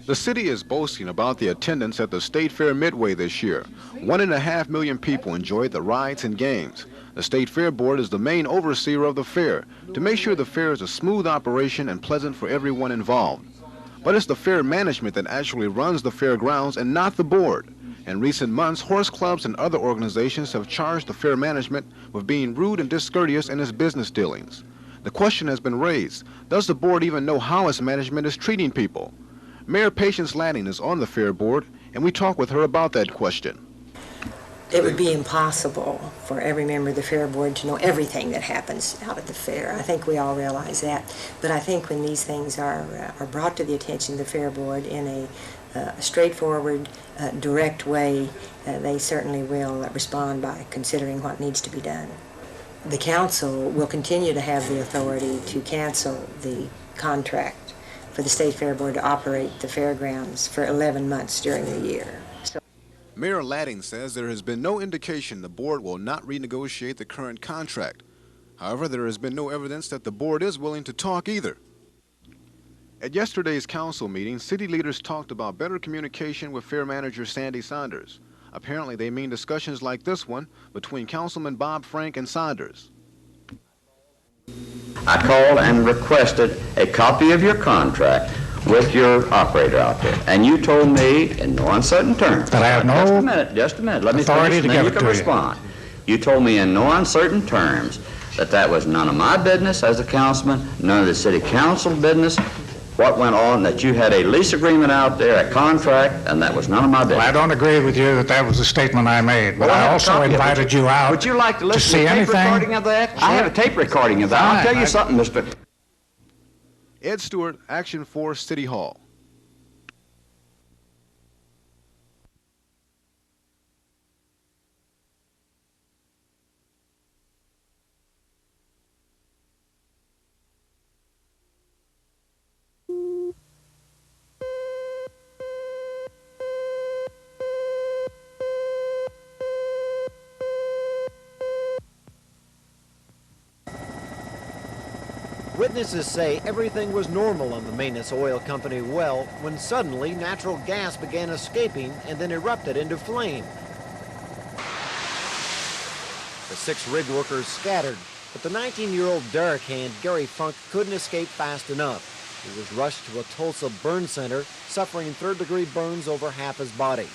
The city is boasting about the attendance at the State Fair Midway this year. 1.5 million people enjoyed the rides and games. The State Fair Board is the main overseer of the fair to make sure the fair is a smooth operation and pleasant for everyone involved. But it's the fair management that actually runs the fairgrounds and not the board. In recent months, horse clubs and other organizations have charged the fair management with being rude and discourteous in its business dealings. The question has been raised, does the board even know how its management is treating people? Mayor Patience Latting is on the fair board, and we talked with her about that question. It would be impossible for every member of the fair board to know everything that happens out at the fair. I think we all realize that. But I think when these things are brought to the attention of the fair board in a straightforward, direct way, they certainly will respond by considering what needs to be done. The council will continue to have the authority to cancel the contract for the State Fair Board to operate the fairgrounds for 11 months during the year. Mayor Latting says there has been no indication the board will not renegotiate the current contract. However, there has been no evidence that the board is willing to talk either. At yesterday's council meeting, city leaders talked about better communication with Fair Manager Sandy Saunders. Apparently, they mean discussions like this one between Councilman Bob Frank and Saunders. I called and requested a copy of your contract with your operator out there, and you told me in no uncertain terms. But I have no Just a minute. Let me authority finish, to and then give you it can to respond. You told me in no uncertain terms that was none of my business as a councilman, none of the city council business. What went on, that you had a lease agreement out there, a contract, and that was none of my business. Well, I don't agree with you that that was the statement I made, but I also invited you out would you like to listen to a tape recording of that? Sure. I have a tape recording of that. I'll tell you something, Mr. Ed Stewart, Action 4, City Hall. Witnesses say everything was normal on the Maintenance Oil Company well when suddenly natural gas began escaping and then erupted into flame. The 6 rig workers scattered, but the 19-year-old derrick hand Gary Funk couldn't escape fast enough. He was rushed to a Tulsa burn center, suffering third-degree burns over half his body.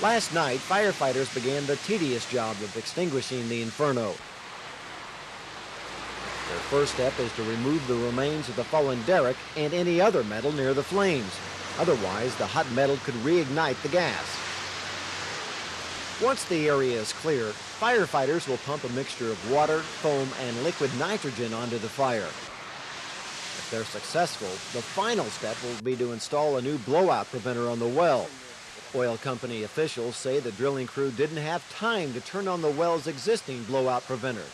Last night, firefighters began the tedious job of extinguishing the inferno. Their first step is to remove the remains of the fallen derrick and any other metal near the flames. Otherwise, the hot metal could reignite the gas. Once the area is clear, firefighters will pump a mixture of water, foam, and liquid nitrogen onto the fire. If they're successful, the final step will be to install a new blowout preventer on the well. Oil company officials say the drilling crew didn't have time to turn on the well's existing blowout preventer.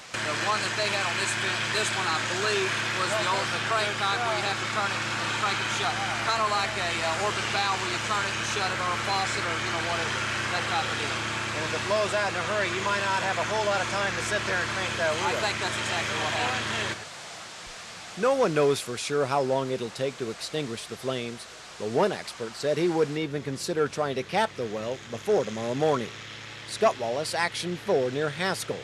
The one that they had on this one, I believe, was the crane type where you have to turn it and crank it shut. Kind of like a orbit valve where you turn it and shut it, or a faucet, or whatever, that type of deal. And if it blows out in a hurry, you might not have a whole lot of time to sit there and crank that wheel. I think that's exactly what happened. No one knows for sure how long it'll take to extinguish the flames, but one expert said he wouldn't even consider trying to cap the well before tomorrow morning. Scott Wallace, Action 4 near Haskell.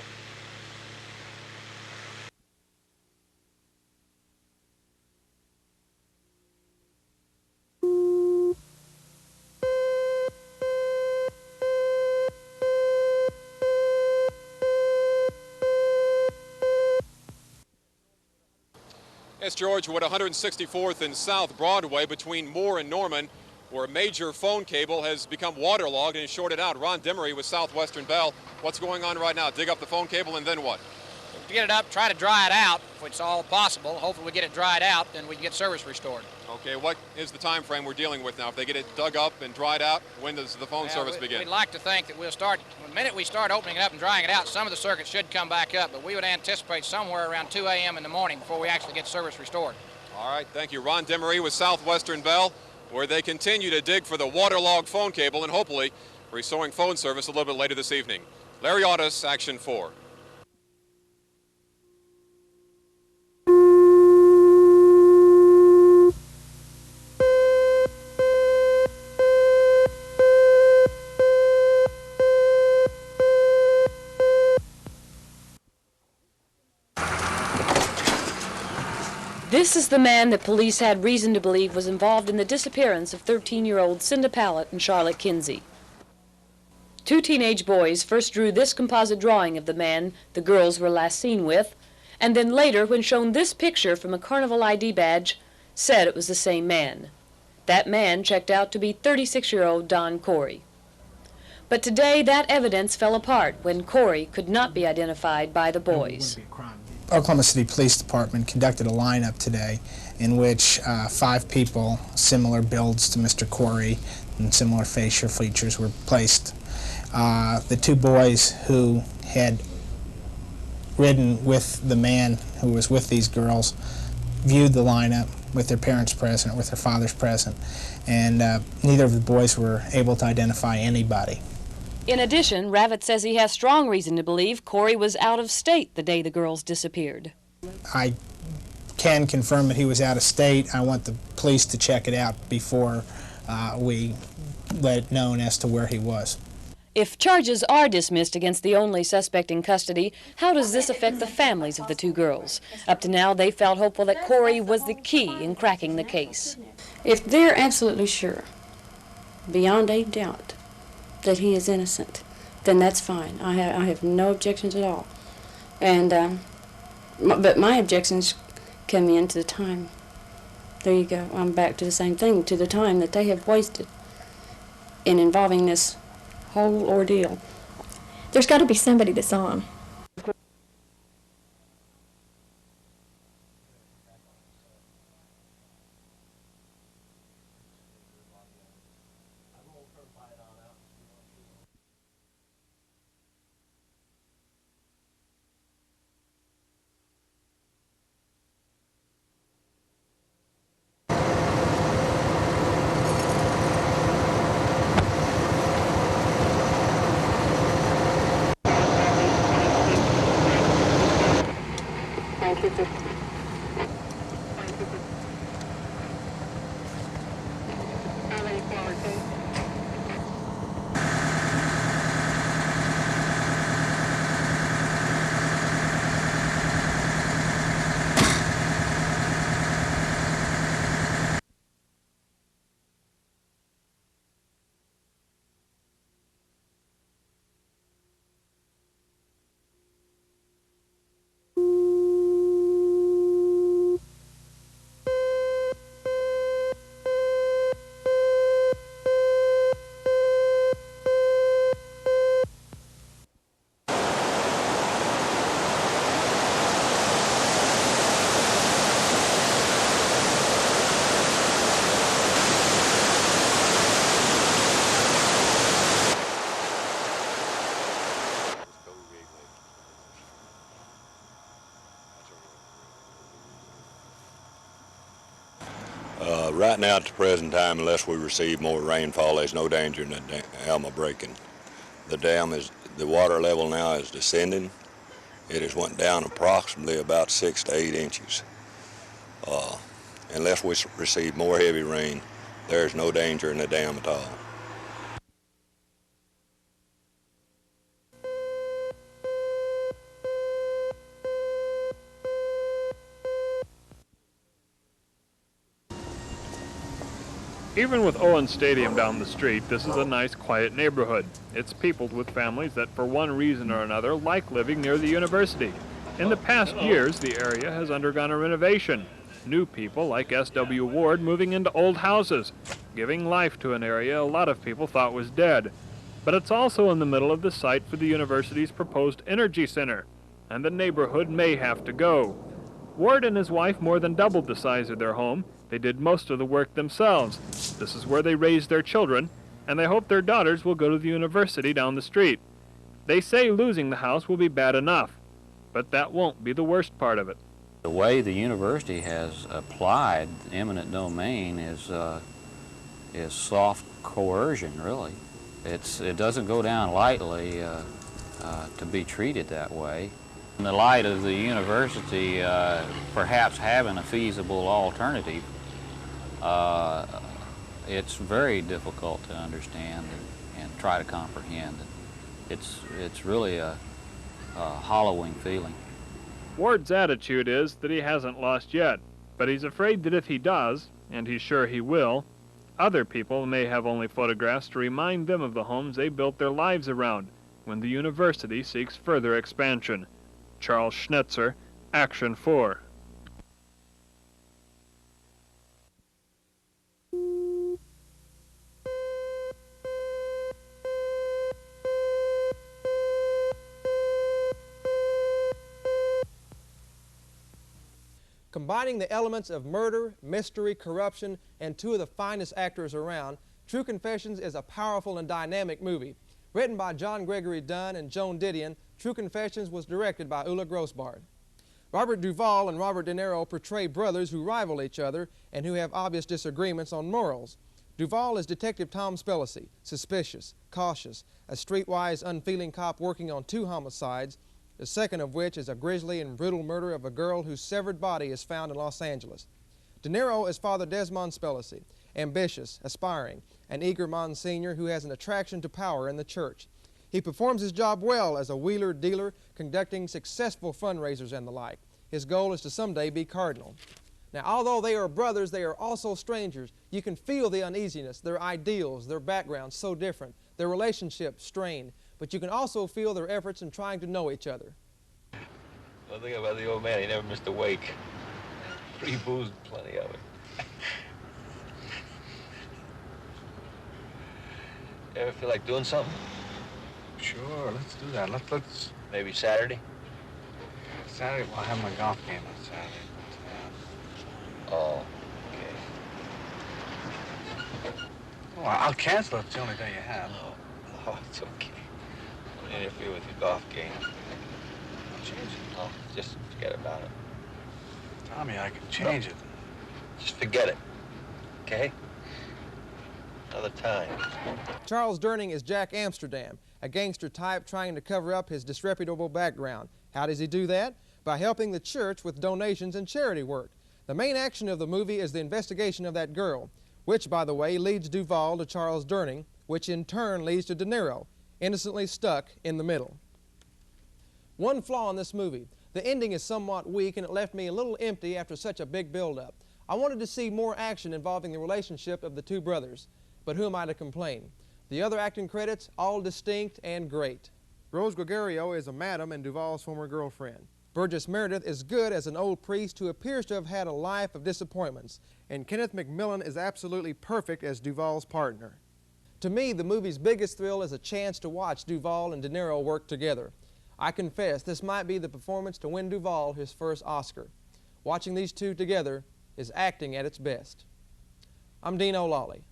Yes, George, we're at 164th and South Broadway between Moore and Norman, where a major phone cable has become waterlogged and is shorted out. Ron Demery with Southwestern Bell. What's going on right now? Dig up the phone cable and then what? To get it up, try to dry it out, if it's all possible. Hopefully we get it dried out, then we can get service restored. Okay, what is the time frame we're dealing with now? If they get it dug up and dried out, when does the phone service begin? We'd like to think that we'll start, the minute we start opening it up and drying it out, some of the circuits should come back up, but we would anticipate somewhere around 2 a.m. in the morning before we actually get service restored. All right, thank you. Ron Demery with Southwestern Bell. where they continue to dig for the waterlogged phone cable and hopefully restoring phone service a little bit later this evening. Larry Audis, Action 4. This is the man that police had reason to believe was involved in the disappearance of 13-year-old Cinda Pallet and Charlotte Kinsey. Two teenage boys first drew this composite drawing of the man the girls were last seen with, and then later, when shown this picture from a carnival ID badge, said it was the same man. That man checked out to be 36-year-old Don Corey. But today, that evidence fell apart when Corey could not be identified by the boys. Oklahoma City Police Department conducted a lineup today in which 5 people, similar builds to Mr. Corey and similar facial features, were placed. The 2 boys who had ridden with the man who was with these girls viewed the lineup with their parents present, with their fathers present, and neither of the boys were able to identify anybody. In addition, Ravitz says he has strong reason to believe Corey was out of state the day the girls disappeared. I can confirm that he was out of state. I want the police to check it out before we let it known as to where he was. If charges are dismissed against the only suspect in custody, how does this affect the families of the 2 girls? Up to now, they felt hopeful that Corey was the key in cracking the case. If they're absolutely sure, beyond a doubt, that he is innocent, then that's fine. I have no objections at all. And but my objections come in to the time. There you go. I'm back to the same thing, to the time that they have wasted in involving this whole ordeal. There's got to be somebody that saw him. Right now, at the present time, unless we receive more rainfall, there's no danger in the dam breaking. The water level now is descending. It has went down approximately about 6 to 8 inches. Unless we receive more heavy rain, there's no danger in the dam at all. Even with Owen Stadium down the street, this is a nice, quiet neighborhood. It's peopled with families that, for one reason or another, like living near the university. In the past years, the area has undergone a renovation. New people like S.W. Ward moving into old houses, giving life to an area a lot of people thought was dead. But it's also in the middle of the site for the university's proposed energy center, and the neighborhood may have to go. Ward and his wife more than doubled the size of their home. They did most of the work themselves. This is where they raised their children, and they hope their daughters will go to the university down the street. They say losing the house will be bad enough, but that won't be the worst part of it. The way the university has applied eminent domain is soft coercion, really. It doesn't go down lightly to be treated that way. In the light of the university perhaps having a feasible alternative, it's very difficult to understand and try to comprehend. It's really a hollowing feeling. Ward's attitude is that he hasn't lost yet, but he's afraid that if he does, and he's sure he will, other people may have only photographs to remind them of the homes they built their lives around when the university seeks further expansion. Charles Schnitzer, Action 4. Combining the elements of murder, mystery, corruption, and two of the finest actors around, True Confessions is a powerful and dynamic movie. Written by John Gregory Dunn and Joan Didion, True Confessions was directed by Ulla Grossbard. Robert Duvall and Robert De Niro portray brothers who rival each other and who have obvious disagreements on morals. Duvall is Detective Tom Spellacy, suspicious, cautious, a streetwise, unfeeling cop working on two homicides, the second of which is a grisly and brutal murder of a girl whose severed body is found in Los Angeles. De Niro is Father Desmond Spellacy, ambitious, aspiring, an eager Monsignor who has an attraction to power in the church. He performs his job well as a wheeler-dealer, conducting successful fundraisers and the like. His goal is to someday be cardinal. Now, although they are brothers, they are also strangers. You can feel the uneasiness, their ideals, their backgrounds so different, their relationship strained, but you can also feel their efforts in trying to know each other. One thing about the old man, he never missed a wake. Free booze, plenty of it. You ever feel like doing something? Sure, let's do that. Let's... Maybe Saturday? Saturday, well, I have my golf game on Saturday. Oh, okay. Well, I'll cancel it. It's the only day you have. Oh, it's okay. I don't interfere with your golf game. I'll change it. Oh, just forget about it. Tommy, I can change it. Just forget it, okay? Another time. Charles Durning is Jack Amsterdam, a gangster type trying to cover up his disreputable background. How does he do that? By helping the church with donations and charity work. The main action of the movie is the investigation of that girl, which, by the way, leads Duvall to Charles Durning, which in turn leads to De Niro, innocently stuck in the middle. One flaw in this movie, the ending is somewhat weak and it left me a little empty after such a big build-up. I wanted to see more action involving the relationship of the two brothers, but who am I to complain? The other acting credits, all distinct and great. Rose Gregorio is a madam and Duvall's former girlfriend. Burgess Meredith is good as an old priest who appears to have had a life of disappointments, and Kenneth McMillan is absolutely perfect as Duvall's partner. To me, the movie's biggest thrill is a chance to watch Duvall and De Niro work together. I confess, this might be the performance to win Duvall his first Oscar. Watching these two together is acting at its best. I'm Dean O'Lawley.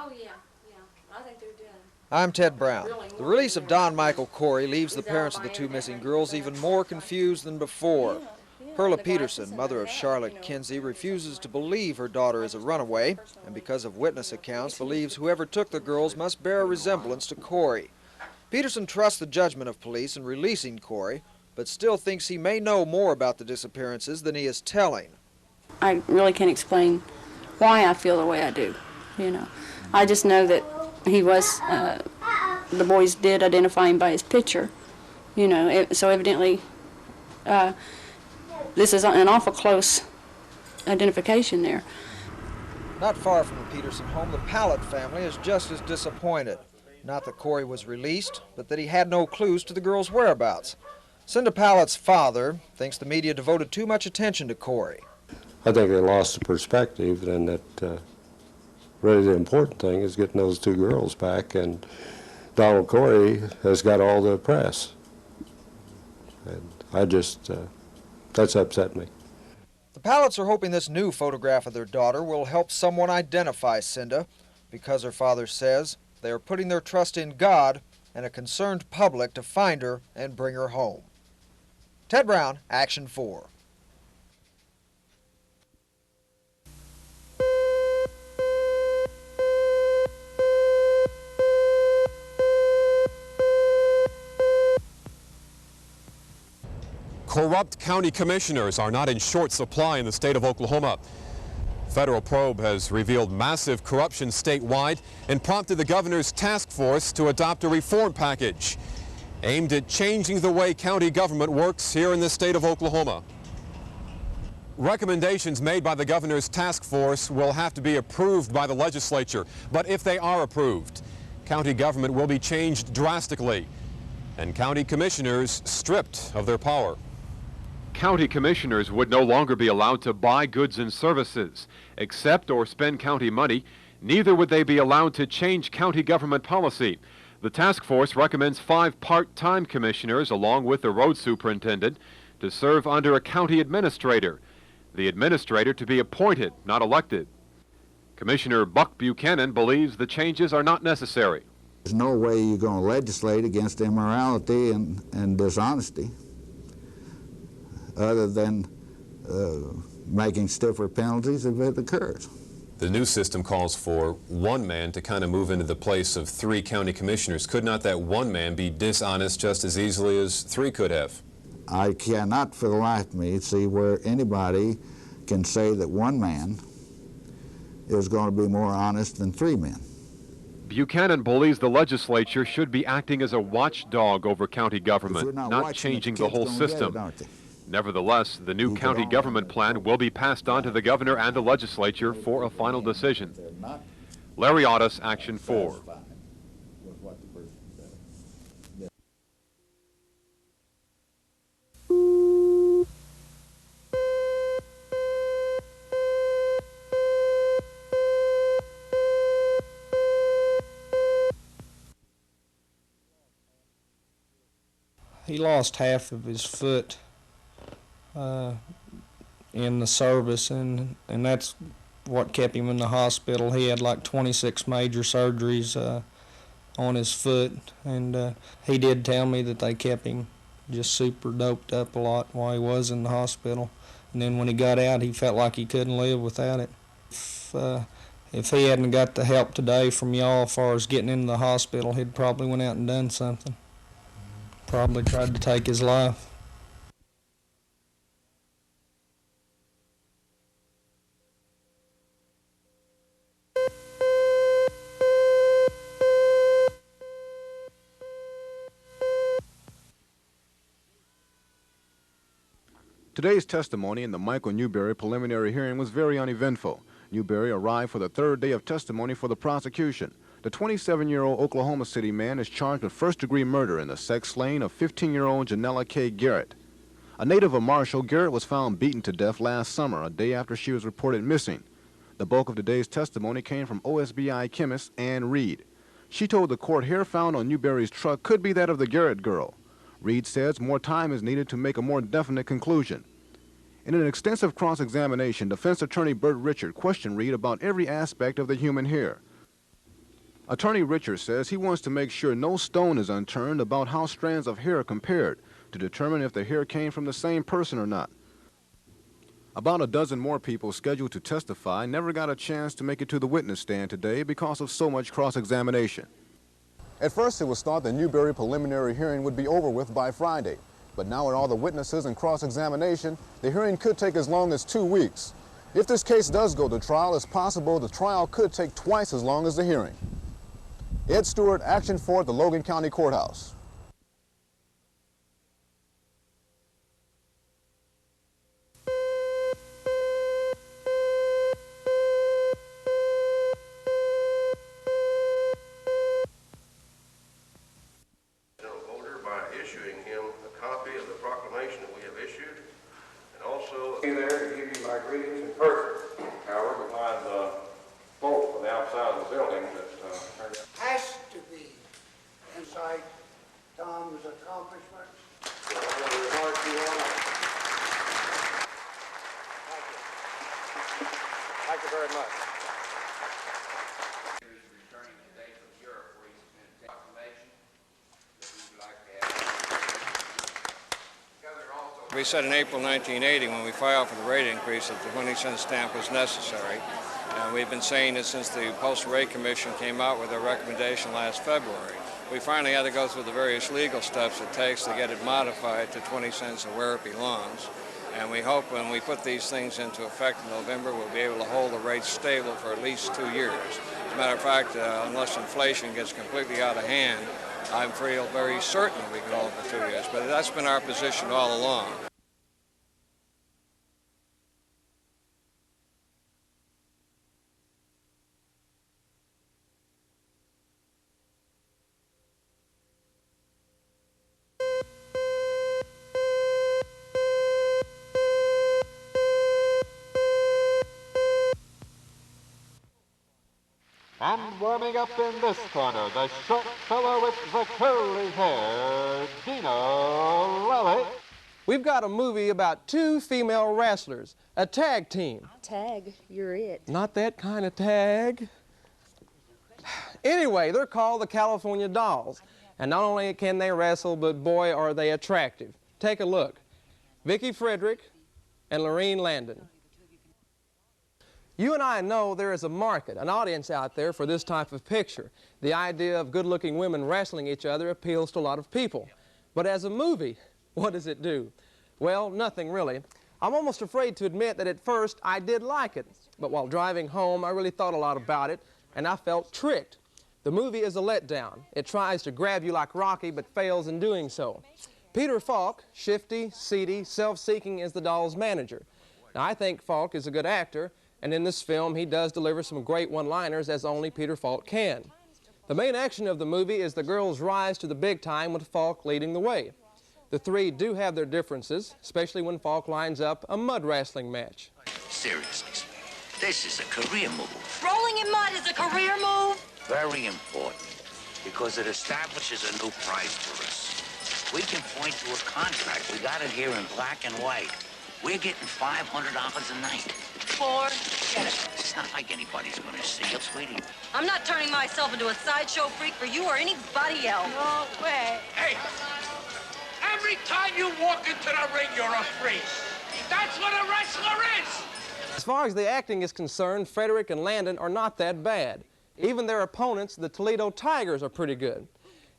Oh, yeah, I think they're doing. I'm Ted Brown. The release of Don Michael Corey leaves the parents of the two missing girls even more confused than before. Perla Peterson, mother of Charlotte Kinsey, refuses to believe her daughter is a runaway, and because of witness accounts, believes whoever took the girls must bear a resemblance to Corey. Peterson trusts the judgment of police in releasing Corey, but still thinks he may know more about the disappearances than he is telling. I really can't explain why I feel the way I do, you know. I just know that he was, the boys did identify him by his picture, you know, so evidently this is an awful close identification there. Not far from the Peterson home, the Pallet family is just as disappointed. Not that Corey was released, but that he had no clues to the girl's whereabouts. Cinda Pallet's father thinks the media devoted too much attention to Corey. I think they lost the perspective, and that really the important thing is getting those two girls back, and Donald Corey has got all the press. And I just, that's upset me. The Pallets are hoping this new photograph of their daughter will help someone identify Cinda, because her father says they are putting their trust in God and a concerned public to find her and bring her home. Ted Brown, Action 4. Corrupt county commissioners are not in short supply in the state of Oklahoma. Federal probe has revealed massive corruption statewide and prompted the governor's task force to adopt a reform package aimed at changing the way county government works here in the state of Oklahoma. Recommendations made by the governor's task force will have to be approved by the legislature, but if they are approved, county government will be changed drastically and county commissioners stripped of their power. County commissioners would no longer be allowed to buy goods and services, accept or spend county money. Neither would they be allowed to change county government policy. The task force recommends 5 part-time commissioners, along with the road superintendent, to serve under a county administrator. The administrator to be appointed, not elected. Commissioner Buck Buchanan believes the changes are not necessary. There's no way you're going to legislate against immorality and dishonesty, other than making stiffer penalties if it occurs. The new system calls for one man to kind of move into the place of 3 county commissioners. Could not that one man be dishonest just as easily as 3 could have? I cannot for the life of me see where anybody can say that one man is going to be more honest than 3 men. Buchanan believes the legislature should be acting as a watchdog over county government, not changing the whole system. Nevertheless, the new county government plan will be passed on to the governor and the legislature for a final decision. Larry Otis, Action 4. He lost half of his foot in the service, and that's what kept him in the hospital. He had like 26 major surgeries on his foot, and he did tell me that they kept him just super doped up a lot while he was in the hospital. And then when he got out, he felt like he couldn't live without it. If he hadn't got the help today from y'all as far as getting into the hospital, he'd probably went out and done something. Probably tried to take his life. Today's testimony in the Michael Newberry preliminary hearing was very uneventful. Newberry arrived for the 3rd day of testimony for the prosecution. The 27-year-old Oklahoma City man is charged with first-degree murder in the sex slaying of 15-year-old Janella K. Garrett. A native of Marshall, Garrett was found beaten to death last summer, a day after she was reported missing. The bulk of today's testimony came from OSBI chemist Ann Reed. She told the court hair found on Newberry's truck could be that of the Garrett girl. Reed says more time is needed to make a more definite conclusion. In an extensive cross-examination, defense attorney Burt Richard questioned Reed about every aspect of the human hair. Attorney Richard says he wants to make sure no stone is unturned about how strands of hair compared to determine if the hair came from the same person or not. About a dozen more people scheduled to testify never got a chance to make it to the witness stand today because of so much cross-examination. At first, it was thought the Newberry preliminary hearing would be over with by Friday. But now with all the witnesses and cross-examination, the hearing could take as long as 2 weeks. If this case does go to trial, it's possible the trial could take twice as long as the hearing. Ed Stewart, Action 4 at the Logan County Courthouse. General Bolger by issuing him a copy of the proclamation that we have issued, and also be there to give you my greetings in person. However, we find folks on the outside of the building that turned out. Has to be inside Tom's accomplishments. Thank you very much. We said in April 1980 when we filed for the rate increase that the 20-cent stamp was necessary. And we've been saying it since the Postal Rate Commission came out with their recommendation last February. We finally had to go through the various legal steps it takes to get it modified to 20 cents of where it belongs. And we hope when we put these things into effect in November, we'll be able to hold the rates stable for at least 2 years. As a matter of fact, unless inflation gets completely out of hand, I feel very certain we can hold it for 2 years. But that's been our position all along. And warming up in this corner, the short fellow with the curly hair, Dino Lally. We've got a movie about two female wrestlers, a tag team. Tag, you're it. Not that kind of tag. Anyway, they're called the California Dolls. And not only can they wrestle, but boy, are they attractive. Take a look. Vicki Frederick and Lorene Landon. You and I know there is a market, an audience out there for this type of picture. The idea of good-looking women wrestling each other appeals to a lot of people. But as a movie, what does it do? Well, nothing really. I'm almost afraid to admit that at first I did like it. But while driving home, I really thought a lot about it, and I felt tricked. The movie is a letdown. It tries to grab you like Rocky, but fails in doing so. Peter Falk, shifty, seedy, self-seeking, is the doll's manager. Now, I think Falk is a good actor, and in this film, he does deliver some great one-liners as only Peter Falk can. The main action of the movie is the girls' rise to the big time with Falk leading the way. The three do have their differences, especially when Falk lines up a mud wrestling match. Seriously, this is a career move. Rolling in mud is a career move? Very important, because it establishes a new price for us. We can point to a contract. We got it here in black and white. We're getting $500 a night. Forget it. It's not like anybody's going to see it, sweetie. I'm not turning myself into a sideshow freak for you or anybody else. No way. Hey, every time you walk into the ring, you're a freak. That's what a wrestler is. As far as the acting is concerned, Frederick and Landon are not that bad. Even their opponents, the Toledo Tigers, are pretty good.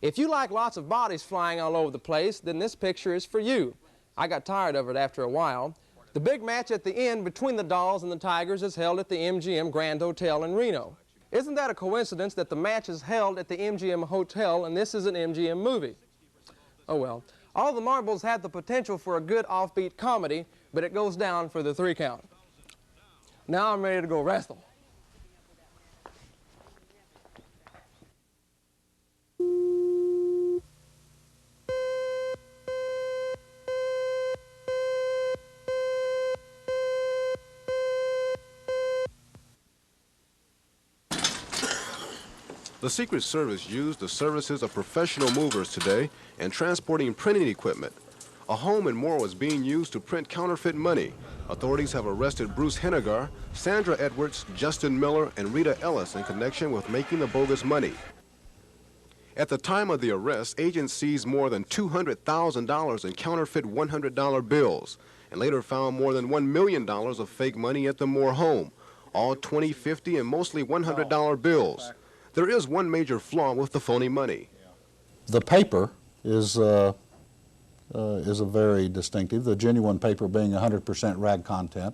If you like lots of bodies flying all over the place, then this picture is for you. I got tired of it after a while. The big match at the end between the Dolls and the Tigers is held at the MGM Grand Hotel in Reno. Isn't that a coincidence that the match is held at the MGM Hotel and this is an MGM movie? Oh well. All the Marbles had the potential for a good offbeat comedy, but it goes down for the 3 count. Now I'm ready to go wrestle. The Secret Service used the services of professional movers today in transporting printing equipment. A home in Moore was being used to print counterfeit money. Authorities have arrested Bruce Hennigar, Sandra Edwards, Justin Miller, and Rita Ellis in connection with making the bogus money. At the time of the arrest, agents seized more than $200,000 in counterfeit $100 bills and later found more than $1 million of fake money at the Moore home, all $20, $50, and mostly $100 bills. There is one major flaw with the phony money. The paper is is a very distinctive, the genuine paper being 100% rag content,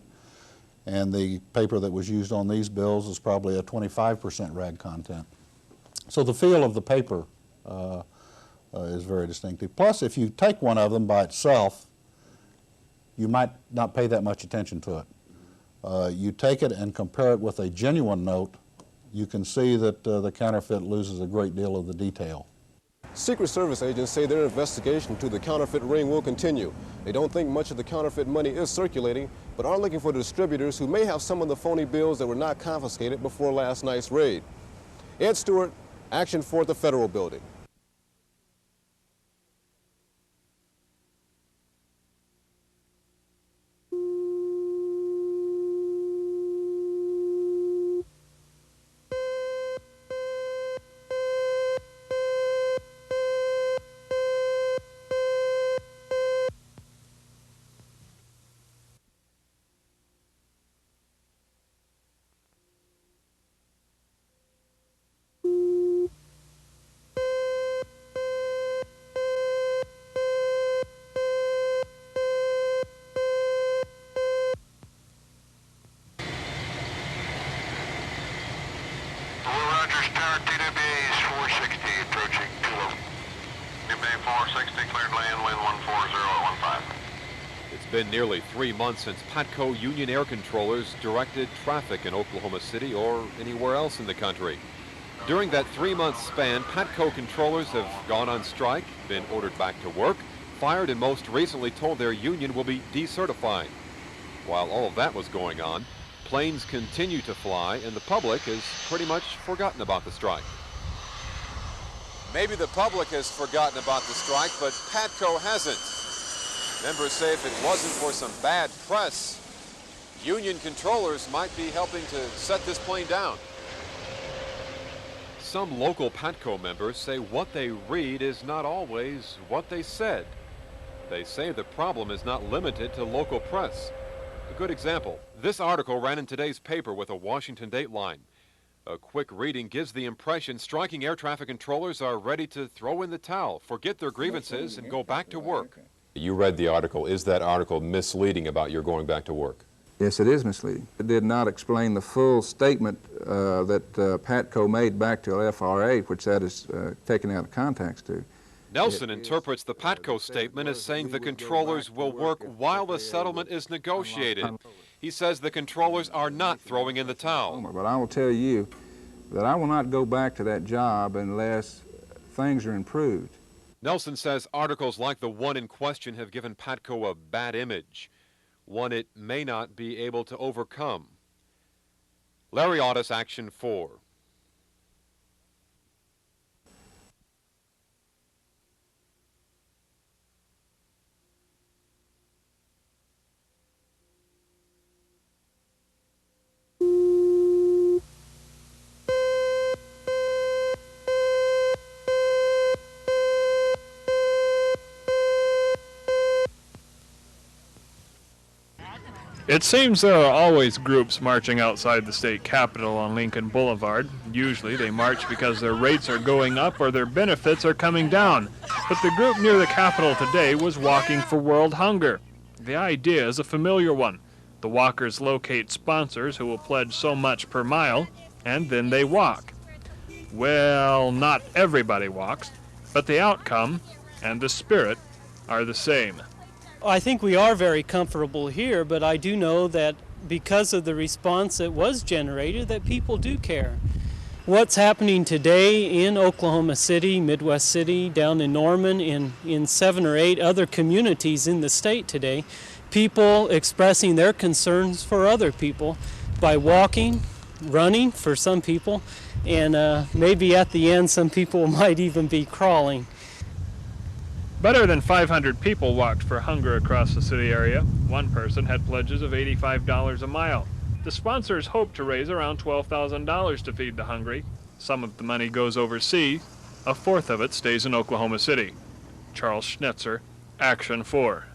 and the paper that was used on these bills is probably a 25% rag content. So the feel of the paper is very distinctive. Plus, if you take one of them by itself, you might not pay that much attention to it. You take it and compare it with a genuine note, you can see that the counterfeit loses a great deal of the detail. Secret Service agents say their investigation to the counterfeit ring will continue. They don't think much of the counterfeit money is circulating, but are looking for the distributors who may have some of the phony bills that were not confiscated before last night's raid. Ed Stewart, Action 4 at the Federal Building. It's been nearly 3 months since PATCO union air controllers directed traffic in Oklahoma City or anywhere else in the country. During that 3-month span, PATCO controllers have gone on strike, been ordered back to work, fired, and most recently told their union will be decertified. While all of that was going on, planes continue to fly and the public has pretty much forgotten about the strike. Maybe the public has forgotten about the strike, but PATCO hasn't. Members say if it wasn't for some bad press, union controllers might be helping to set this plane down. Some local PATCO members say what they read is not always what they said. They say the problem is not limited to local press. A good example, this article ran in today's paper with a Washington dateline. A quick reading gives the impression striking air traffic controllers are ready to throw in the towel, forget their grievances, and go back to work. You read the article. Is that article misleading about your going back to work? Yes, it is misleading. It did not explain the full statement that PATCO made back to FRA, which that is taken out of context to. Nelson interprets the PATCO statement as saying the controllers will work while the settlement is negotiated. He says the controllers are not throwing in the towel. But I will tell you that I will not go back to that job unless things are improved. Nelson says articles like the one in question have given PATCO a bad image, one it may not be able to overcome. Larry Audis, Action 4. It seems there are always groups marching outside the state capitol on Lincoln Boulevard. Usually they march because their rates are going up or their benefits are coming down. But the group near the capitol today was walking for world hunger. The idea is a familiar one. The walkers locate sponsors who will pledge so much per mile, and then they walk. Well, not everybody walks, but the outcome and the spirit are the same. I think we are very comfortable here, but I do know that because of the response that was generated, that people do care. What's happening today in Oklahoma City, Midwest City, down in Norman, in 7 or 8 other communities in the state today, people expressing their concerns for other people by walking, running for some people, and maybe at the end some people might even be crawling. Better than 500 people walked for hunger across the city area. One person had pledges of $85 a mile. The sponsors hope to raise around $12,000 to feed the hungry. Some of the money goes overseas. A fourth of it stays in Oklahoma City. Charles Schnitzer, Action 4.